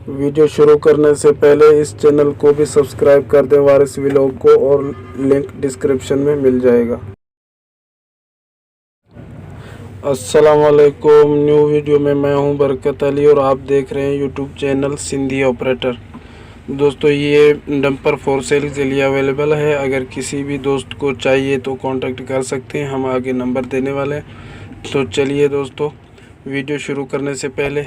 Video शुरू करने से पहले इस चैनल को भी सब्सक्राइब कर दें वारिस व्लॉग को, और लिंक डिस्क्रिप्शन में मिल जाएगा। अस्सलाम वालेकुम। न्यू वीडियो में मैं हूं बरकत अली और आप देख रहे हैं यूट्यूब चैनल सिंधी ऑपरेटर। दोस्तों, ये डंपर फॉर सेल के लिए अवेलेबल है। अगर किसी भी दोस्त को चाहिए तो कांटेक्ट कर सकते हैं, हम आगे नंबर देने वाले हैं। तो चलिए दोस्तों, वीडियो शुरू करने से पहले,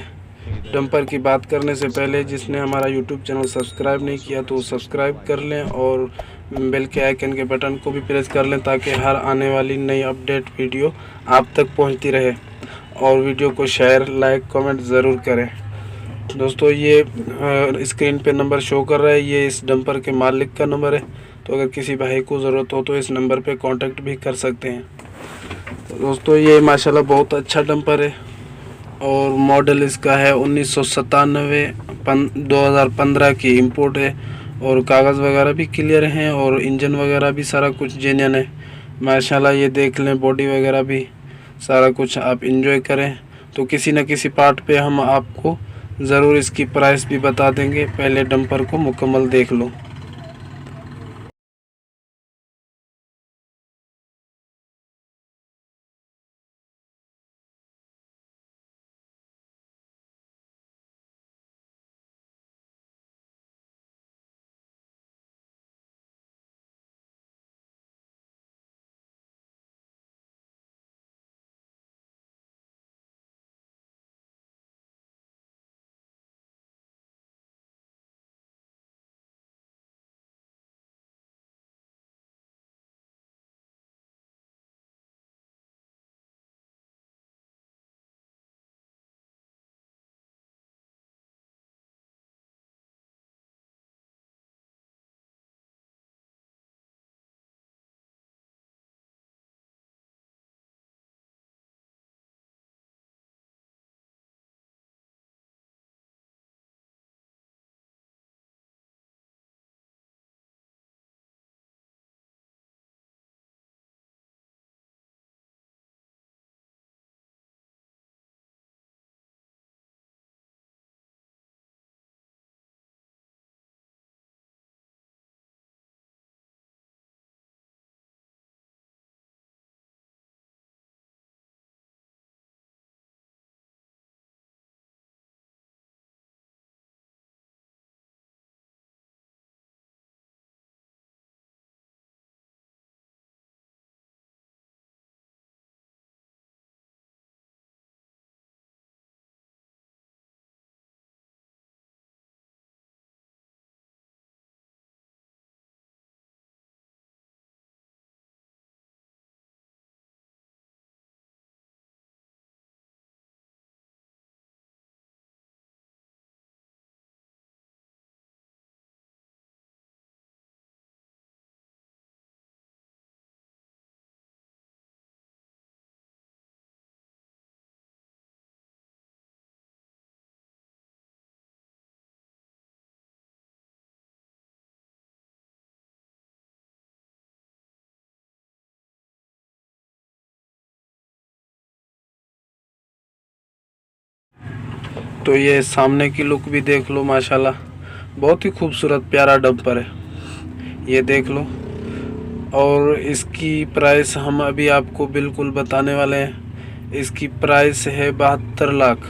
डंपर की बात करने से पहले, जिसने हमारा यूट्यूब चैनल सब्सक्राइब नहीं किया तो सब्सक्राइब कर लें और बेल के आइकन के बटन को भी प्रेस कर लें, ताकि हर आने वाली नई अपडेट वीडियो आप तक पहुंचती रहे। और वीडियो को शेयर, लाइक, कमेंट ज़रूर करें। दोस्तों, ये स्क्रीन पे नंबर शो कर रहा है, ये इस डंपर के मालिक का नंबर है। तो अगर किसी भाई को ज़रूरत हो तो इस नंबर पे कांटेक्ट भी कर सकते हैं। तो दोस्तों, ये माशाल्लाह बहुत अच्छा डंपर है और मॉडल इसका है 1997, 2015 की इंपोर्ट है। और कागज़ वगैरह भी क्लियर हैं और इंजन वगैरह भी सारा कुछ जेन्युइन है माशाल्लाह। ये देख लें, बॉडी वगैरह भी सारा कुछ आप इंजॉय करें। तो किसी न किसी पार्ट पे हम आपको ज़रूर इसकी प्राइस भी बता देंगे, पहले डंपर को मुकम्मल देख लो। तो ये सामने की लुक भी देख लो माशाल्लाह, बहुत ही खूबसूरत प्यारा डंपर है, ये देख लो। और इसकी प्राइस हम अभी आपको बिल्कुल बताने वाले हैं। इसकी प्राइस है 72 लाख।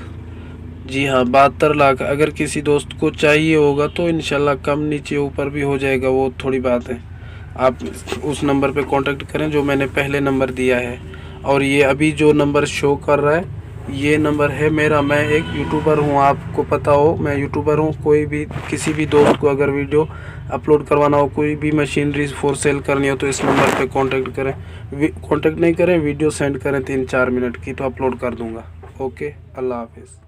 जी हाँ, 72 लाख। अगर किसी दोस्त को चाहिए होगा तो इंशाल्लाह कम नीचे ऊपर भी हो जाएगा, वो थोड़ी बात है। आप उस नंबर पे कांटेक्ट करें जो मैंने पहले नंबर दिया है। और ये अभी जो नंबर शो कर रहा है, ये नंबर है मेरा। मैं एक यूट्यूबर हूँ, आपको पता हो मैं यूट्यूबर हूँ। कोई भी किसी भी दोस्त को अगर वीडियो अपलोड करवाना हो, कोई भी मशीनरी फॉर सेल करनी हो, तो इस नंबर पे कांटेक्ट करें। कांटेक्ट नहीं करें, वीडियो सेंड करें 3-4 मिनट की, तो अपलोड कर दूँगा। ओके, अल्लाह हाफिज़।